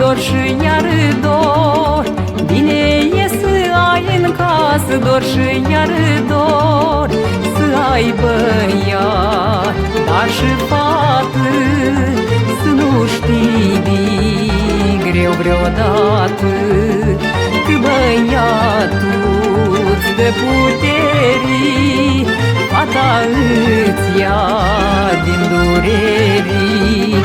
dor și iar dor. Bine e să ai în casă dor și iar dor. Să ai băiat, dar și fată, să nu știi de greu vreodată. Că băiatul-ți dă puterii, fata îți ia din durerii.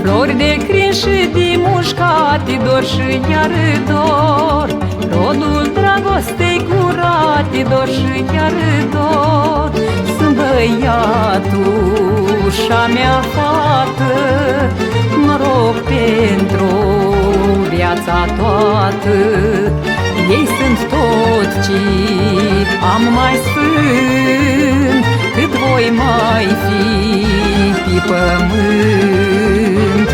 Flori de crin și de mușcate, dor și iar dor. Rodul dragostei curate, dor și iar dor. Sunt băiatul și-a mea fată, noroc pentru viața toată. Ei sunt tot ce am mai sfânt, cât voi mai fi pe pământ.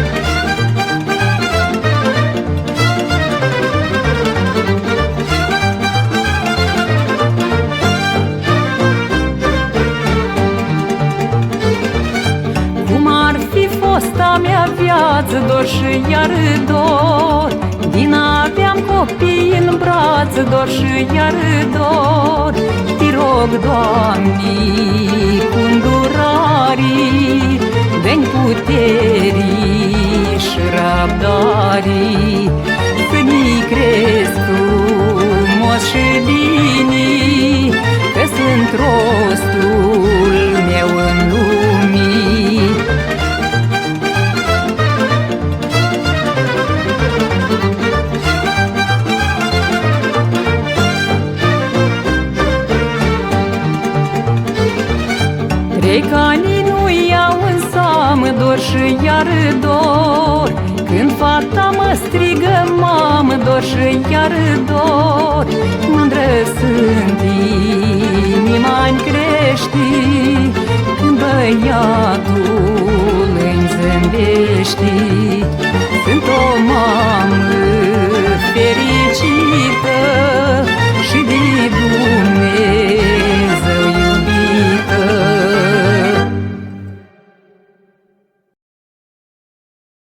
Cum ar fi fosta mea viață, dor și iar dor. Din aveam copii în brață, dor și iar dor. Te rog, Doamne, cu îndurarii, dă-mi puterii și răbdarii, să-mi cresc frumos și bine, că sunt rostul meu în lumii. Trec ani nu iau în seamă, dor și iar dor. Când fata mă strigă mamă, dor și iar dor. Mândră sunt, inima-mi crește, când băiatul îmi zâmbește.